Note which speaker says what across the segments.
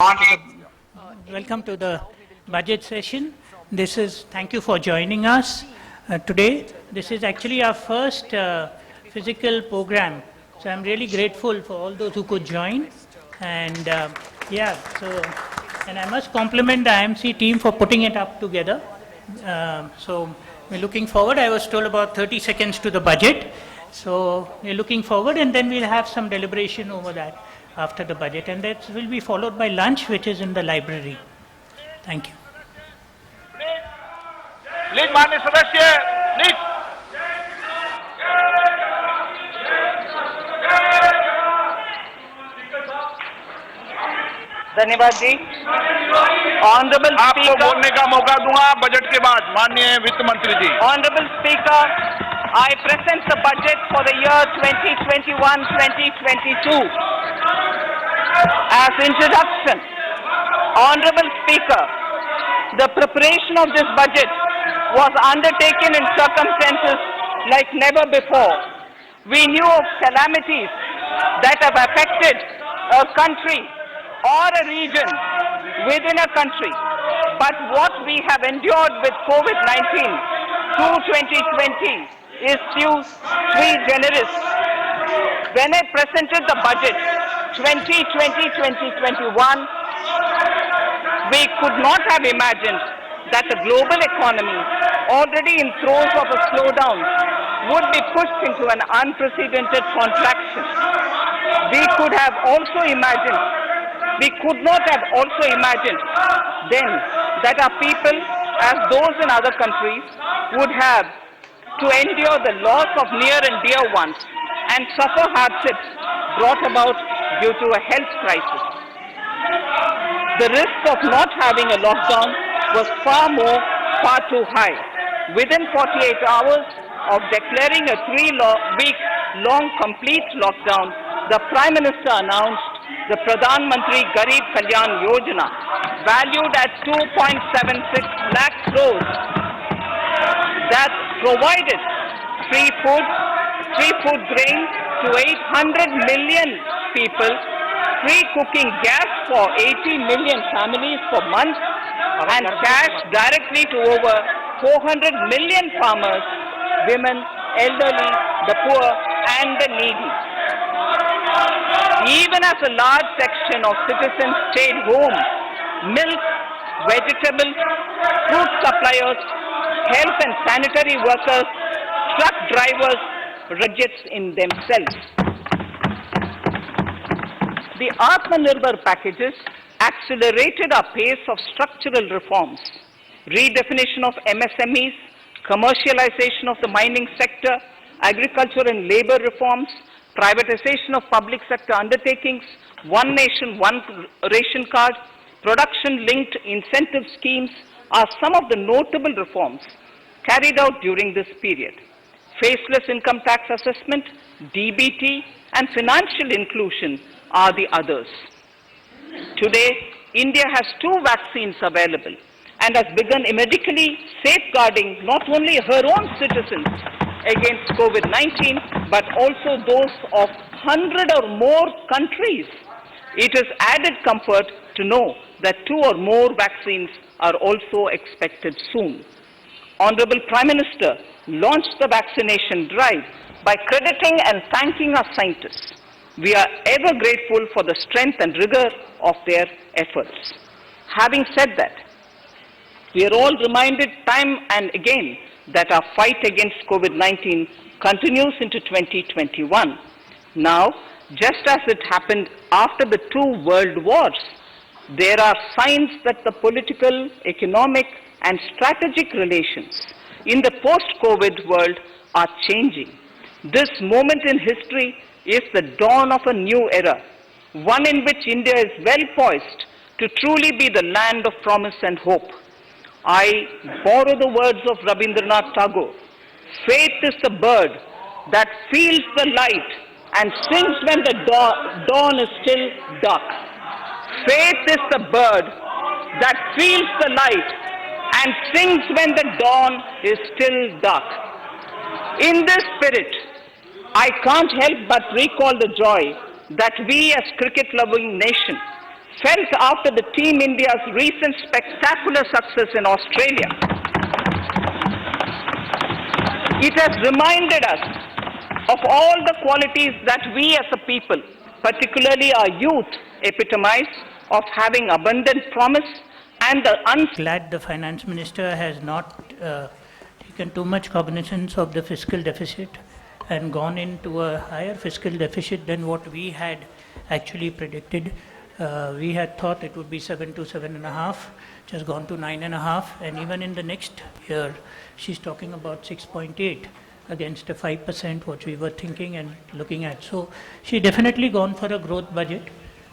Speaker 1: Welcome to the budget session. Thank you for joining us today. This is actually our first physical program. So I'm really grateful for all those who could join. And and I must compliment the IMC team for putting it up together. So we're looking forward. I was told about 30 seconds to the budget. So we're looking forward, and then we'll have some deliberation over that after the budget, and that will be followed by lunch, which is in the library. Thank you.
Speaker 2: Please माननीय सदस्य please
Speaker 3: धन्यवाद जी। Honourable
Speaker 2: आपको बोलने का मौका दूंगा budget के बाद माननीय वित्त मंत्री ji.
Speaker 3: Honourable speaker, I present the budget for the year 2021-2022. As introduction, Honorable Speaker, the preparation of this budget was undertaken in circumstances like never before. We knew of calamities that have affected a country or a region within a country, but what we have endured with COVID-19 through 2020 is sui generis. When I presented the budget 2020-2021, we could not have imagined that the global economy, already in throes of a slowdown, would be pushed into an unprecedented contraction. We could not have also imagined then that our people, as those in other countries, would have to endure the loss of near and dear ones and suffer hardships brought about due to a health crisis. The risk of not having a lockdown was far too high. Within 48 hours of declaring a 3-week-long complete lockdown, the Prime Minister announced the Pradhan Mantri Garib Kalyan Yojana, valued at 2.76 lakh crores, that provided free food grain to 800 million people, free cooking gas for 80 million families for months, and cash directly to over 400 million farmers, women, elderly, the poor, and the needy. Even as a large section of citizens stayed home, milk, vegetables, fruit suppliers, health and sanitary workers, truck drivers, rejects in themselves. The Atmanirbhar packages accelerated our pace of structural reforms, redefinition of MSMEs, commercialization of the mining sector, agriculture and labor reforms, privatization of public sector undertakings, one nation, one ration card, production-linked incentive schemes are some of the notable reforms carried out during this period. Faceless income tax assessment, DBT, and financial inclusion are the others. Today, India has 2 vaccines available and has begun medically safeguarding not only her own citizens against COVID-19, but also those of 100 or more countries. It is added comfort to know that 2 or more vaccines are also expected soon. Honorable Prime Minister launched the vaccination drive by crediting and thanking our scientists. We are ever grateful for the strength and rigor of their efforts. Having said that, we are all reminded time and again that our fight against COVID-19 continues into 2021. Now, just as it happened after the 2 world wars, there are signs that the political, economic, and strategic relations in the post-COVID world are changing. This moment in history is the dawn of a new era, one in which India is well poised to truly be the land of promise and hope. I borrow the words of Rabindranath Tagore. Faith is the bird that feels the light and sings when the dawn is still dark. Faith is the bird that feels the light and sings when the dawn is still dark. In this spirit, I can't help but recall the joy that we as cricket-loving nation felt after the Team India's recent spectacular success in Australia. It has reminded us of all the qualities that we as a people, particularly our youth, epitomize of having abundant promise and the
Speaker 1: Glad the finance minister has not taken too much cognizance of the fiscal deficit and gone into a higher fiscal deficit than what we had actually predicted. We had thought it would be 7 to 7.5, which has gone to 9.5, and even in the next year, she's talking about 6.8 against the 5% what we were thinking and looking at. So she definitely gone for a growth budget.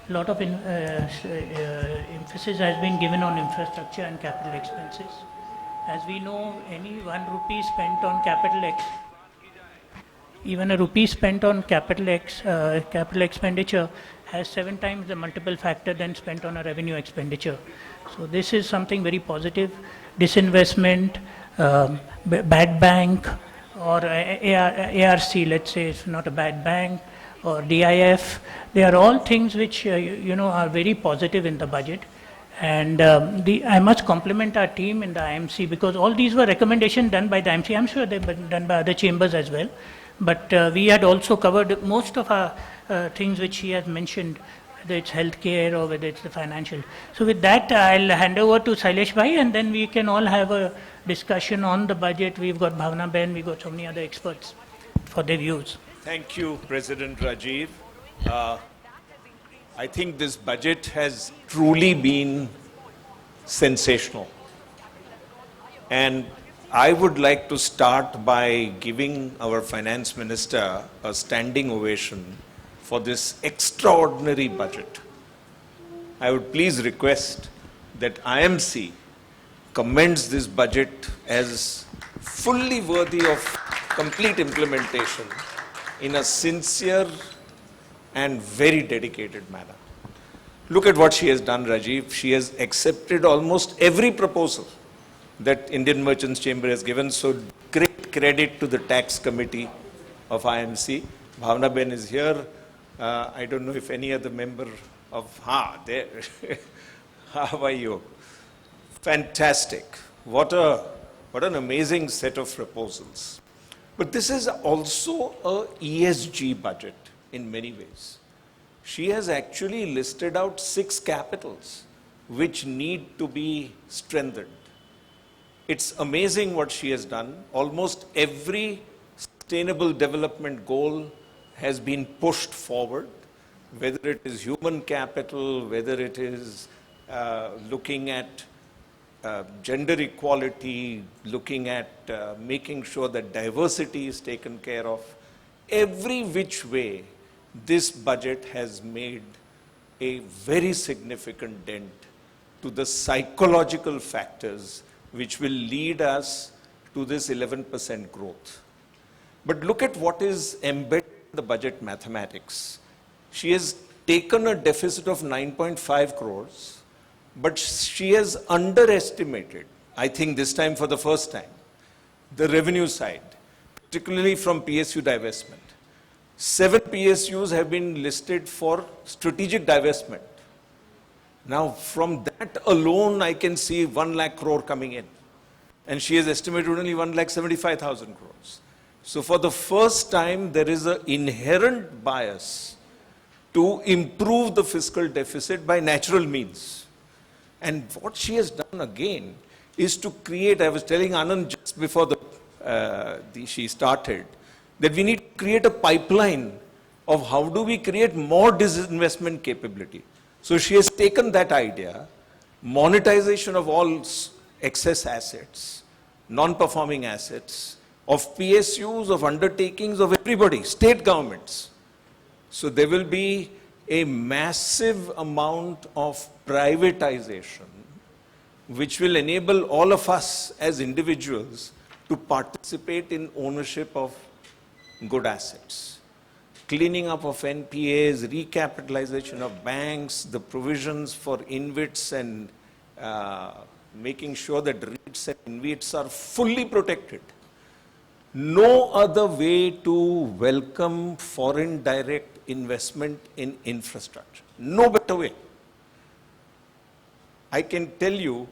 Speaker 1: A lot of emphasis has been given on infrastructure and capital expenses. As we know, any 1 rupee spent on even a rupee spent on capital expenditure has 7 times the multiple factor than spent on a revenue expenditure. So this is something very positive. Disinvestment, bad bank, or ARC, let's say it's not a bad bank, or DIF, they are all things which are very positive in the budget. And I must compliment our team in the IMC, because all these were recommendations done by the IMC. I'm sure they've been done by other chambers as well. But we had also covered most of our things which he has mentioned, whether it's healthcare or whether it's the financial. So with that, I'll hand over to Sailesh Bhai, and then we can all have a discussion on the budget. We've got Bhavna Ben, we've got so many other experts for their views.
Speaker 4: Thank you, President Rajiv. I think this budget has truly been sensational. And I would like to start by giving our finance minister a standing ovation for this extraordinary budget. I would please request that IMC commends this budget as fully worthy of complete implementation in a sincere and very dedicated manner. Look at what she has done, Rajiv. She has accepted almost every proposal that Indian Merchants Chamber has given. So great credit to the tax committee of IMC. Bhavna Ben is here. I don't know if any other member of, there. How are you? Fantastic. What an amazing set of proposals. But this is also a ESG budget in many ways. She has actually listed out 6 capitals which need to be strengthened. It's amazing what she has done. Almost every sustainable development goal has been pushed forward, whether it is human capital, whether it is looking at gender equality, looking at making sure that diversity is taken care of. Every which way, this budget has made a very significant dent to the psychological factors which will lead us to this 11% growth. But look at what is embedded in the budget mathematics. She has taken a deficit of 9.5 crores, but she has underestimated, I think this time for the first time, the revenue side, particularly from PSU divestment. 7 PSUs have been listed for strategic divestment. Now, from that alone, I can see 1 lakh crore coming in. And she has estimated only 1,75,000 crores. So for the first time, there is an inherent bias to improve the fiscal deficit by natural means. And what she has done again is to create, I was telling Anand just before she started, that we need to create a pipeline of how do we create more disinvestment capability. So she has taken that idea, monetization of all excess assets, non-performing assets, of PSUs, of undertakings of everybody, state governments. So there will be a massive amount of privatization which will enable all of us as individuals to participate in ownership of good assets. Cleaning up of NPAs, recapitalization of banks, the provisions for InvITs and making sure that REITs and InvITs are fully protected. No other way to welcome foreign direct investment in infrastructure. No better way. I can tell you,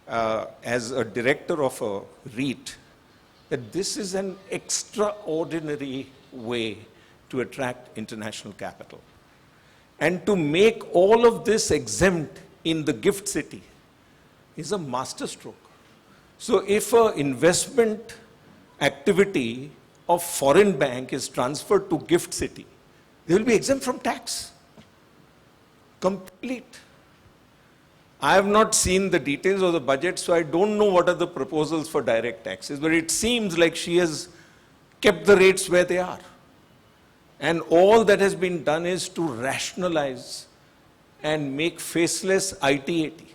Speaker 4: as a director of a REIT, that this is an extraordinary way to attract international capital. And to make all of this exempt in the gift city is a masterstroke. So if an investment activity of foreign bank is transferred to gift city, they will be exempt from tax. Complete. I have not seen the details of the budget, so I don't know what are the proposals for direct taxes, but it seems like she has kept the rates where they are. And all that has been done is to rationalize and make faceless IT-80.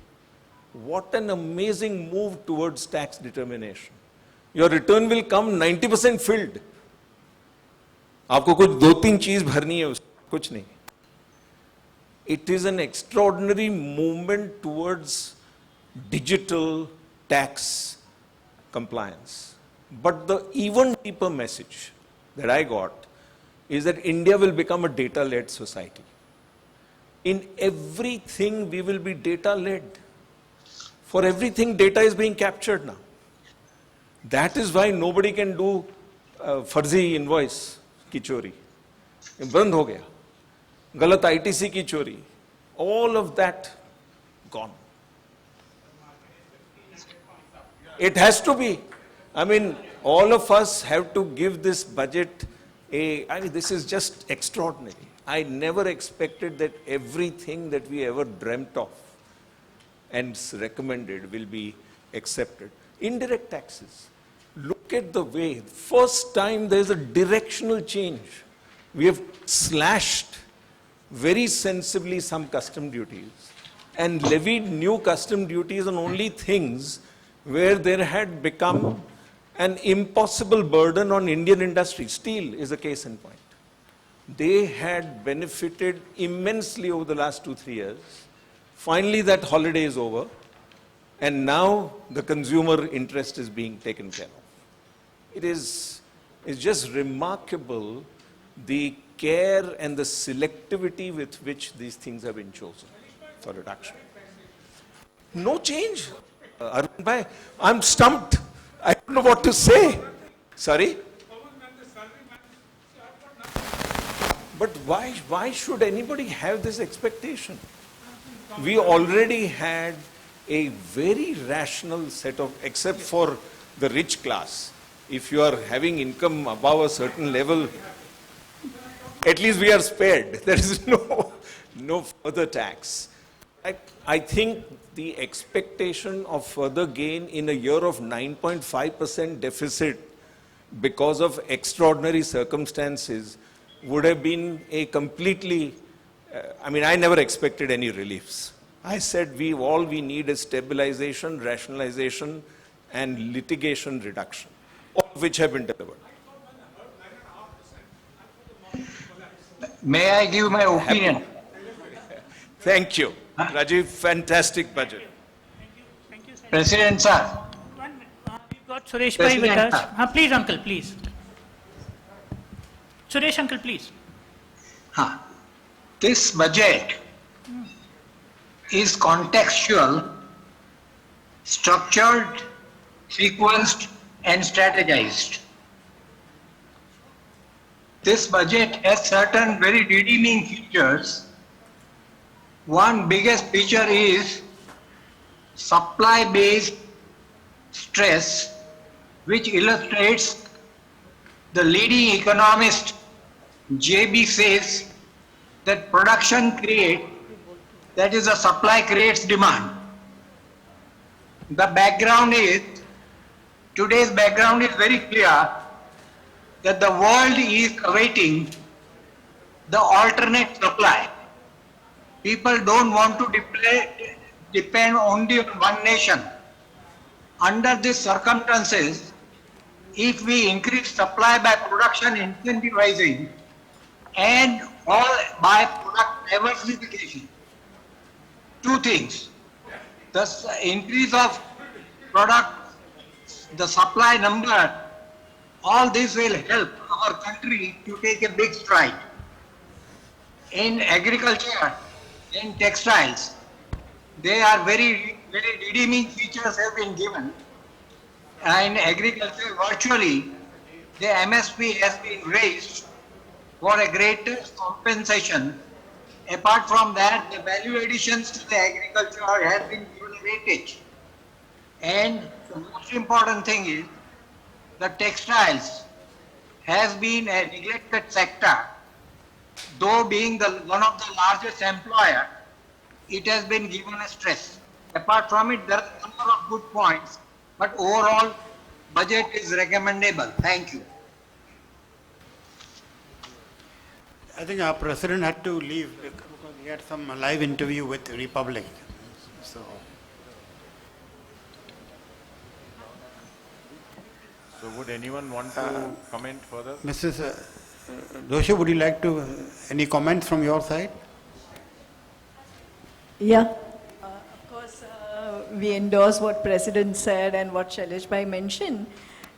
Speaker 4: What an amazing move towards tax determination. Your return will come 90% filled. आपको कुछ दो तीन चीज भरनी है उसमें, कुछ नहीं. It is an extraordinary movement towards digital tax compliance. But the even deeper message that I got is that India will become a data-led society. In everything, we will be data-led. For everything, data is being captured now. That is why nobody can do फर्जी invoice की चोरी. बंद हो गया. गलत ITC की चोरी. All of that gone. It has to be. I mean, all of us have to give this budget this is just extraordinary. I never expected that everything that we ever dreamt of and recommended will be accepted. Indirect taxes. Look at the way, first time there's a directional change. We have slashed very sensibly some custom duties and levied new custom duties on only things where there had become an impossible burden on Indian industry. Steel is a case in point. They had benefited immensely over the last 2-3 years. Finally, that holiday is over, and now the consumer interest is being taken care of. It's just remarkable the care and the selectivity with which these things have been chosen for reduction. No change. Arvind Bhai, I'm stumped. I don't know what to say. Sorry? But why should anybody have this expectation? We already had a very rational set of, except for the rich class. If you are having income above a certain level, at least we are spared. There is no further tax. I think the expectation of further gain in a year of 9.5% deficit because of extraordinary circumstances would have been a completely, I never expected any reliefs. I said all we need is stabilization, rationalization, and litigation reduction, all of which have been delivered.
Speaker 5: May I give my opinion?
Speaker 4: Thank you. Rajiv, fantastic budget.
Speaker 1: Thank you, sir.
Speaker 5: President sir,
Speaker 1: 1 minute. We've got Suresh Bhai with
Speaker 5: President,
Speaker 1: us. Please, uncle, please. Suresh, uncle, please.
Speaker 5: this budget is contextual, structured, sequenced and strategized. This budget has certain very redeeming features. One biggest feature is supply-based stress, which illustrates the leading economist JB says that production creates, that is, the supply creates demand. The background is, today's background is very clear that the world is awaiting the alternate supply. People don't want to depend only on one nation. Under these circumstances, if we increase supply by production incentivizing and all by product diversification, two things. The increase of product, the supply number, all this will help our country to take a big stride in agriculture, in textiles, they are very redeeming features have been given. In agriculture, virtually, the MSP has been raised for a greater compensation. Apart from that, the value additions to the agriculture has been given a weightage. And the most important thing is the textiles has been a neglected sector. Though being one of the largest employer, it has been given a stress. Apart from it, there are a number of good points, but overall, budget is recommendable. Thank you.
Speaker 6: I think our president had to leave because he had some live interview with Republic. So,
Speaker 7: So would anyone want to comment further?
Speaker 6: Mrs. Doshi, would you like to, any comments from your side?
Speaker 8: Yeah. Of course, we endorse what President said and what Shailesh Bhai mentioned.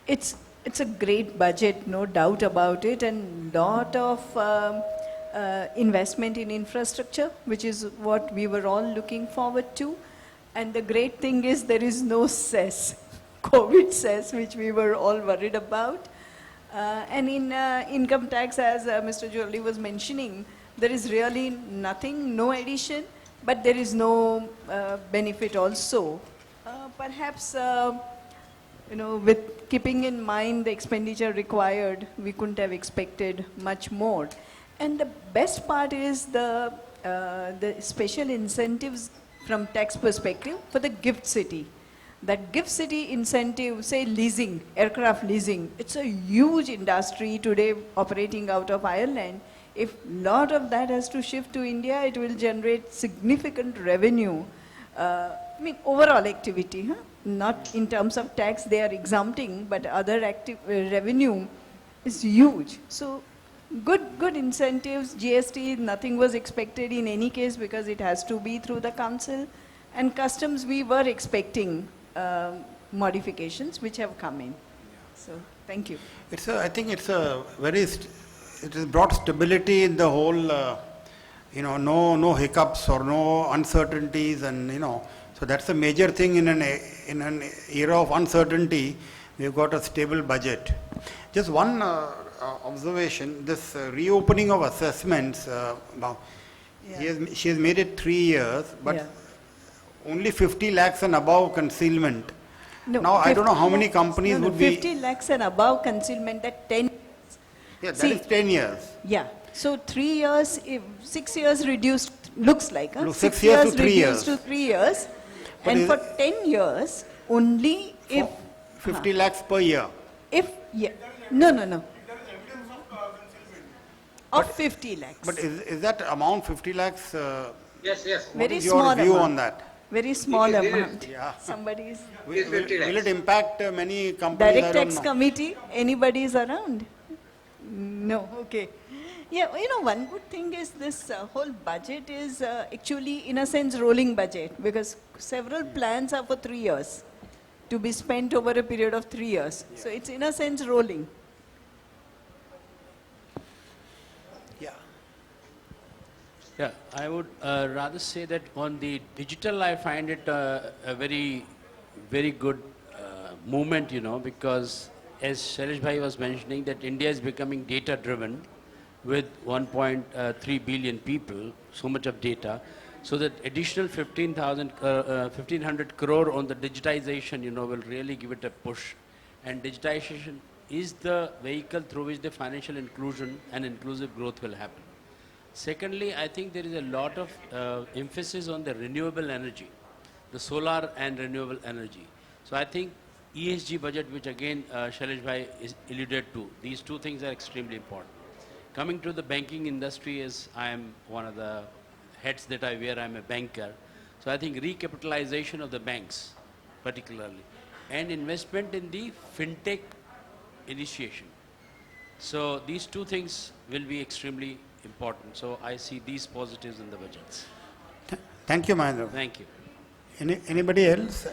Speaker 8: It's a great budget, no doubt about it, and lot of investment in infrastructure, which is what we were all looking forward to. And the great thing is there is no cess, COVID cess, which we were all worried about. And in income tax, as Mr. Jolie was mentioning, there is really nothing, no addition, but there is no benefit also. Perhaps, with keeping in mind the expenditure required, we couldn't have expected much more. And the best part is the special incentives from tax perspective for the gift city. That gift city incentive, say leasing, aircraft leasing, it's a huge industry today operating out of Ireland. If lot of that has to shift to India, it will generate significant revenue. Overall activity, huh? Not in terms of tax they are exempting, but other revenue is huge. So good incentives, GST, nothing was expected in any case because it has to be through the council. And customs, we were expecting modifications which have come in. So, thank you.
Speaker 6: I think it has brought stability in the whole, no hiccups or no uncertainties, and so that's a major thing in an era of uncertainty. We've got a stable budget. Just one observation: this reopening of assessments. She has made it 3 years, but.
Speaker 8: Yeah.
Speaker 6: Only 50 lakhs and above concealment.
Speaker 8: No,
Speaker 6: now, I don't know how many companies would
Speaker 8: 50 lakhs and above concealment at 10 years.
Speaker 6: Yeah, that is 10 years.
Speaker 8: Yeah. So 3 years, 6 years reduced, looks like. Huh?
Speaker 6: No, 6 years to 3
Speaker 8: reduced
Speaker 6: years.
Speaker 8: to 3 years.
Speaker 6: But
Speaker 8: And for 10 years, only if...
Speaker 6: 50 lakhs per year.
Speaker 8: No. Of 50 lakhs.
Speaker 6: But is that amount 50 lakhs?
Speaker 5: Yes.
Speaker 6: What
Speaker 8: Very
Speaker 6: is
Speaker 8: small
Speaker 6: your view
Speaker 8: amount.
Speaker 6: on that?
Speaker 8: Very small
Speaker 5: It is.
Speaker 8: amount.
Speaker 6: Yeah.
Speaker 8: Somebody's...
Speaker 6: Will it impact many companies?
Speaker 8: Direct
Speaker 6: I don't
Speaker 8: tax
Speaker 6: know.
Speaker 8: committee, anybody is around? No, okay. Yeah, one good thing is this whole budget is actually, in a sense, rolling budget, because several plans are for 3 years to be spent over a period of 3 years. So it's, in a sense, rolling.
Speaker 9: Yeah, I would rather say that on the digital, I find it a very, very good movement, because as Shailesh Bhai was mentioning, that India is becoming data-driven with 1.3 billion people, so much of data. So that additional 1,500 crore on the digitization, will really give it a push. And digitization is the vehicle through which the financial inclusion and inclusive growth will happen. Secondly, I think there is a lot of emphasis on the renewable energy, the solar and renewable energy. So I think ESG budget, which again Shailesh Bhai is alluded to, these two things are extremely important. Coming to the banking industry, as I am one of the heads that I wear, I'm a banker. So I think recapitalization of the banks, particularly, and investment in the fintech initiation. So these two things will be extremely important. So I see these positives in the budgets.
Speaker 6: Thank you, Mahendra.
Speaker 9: Thank you.
Speaker 6: Anybody else?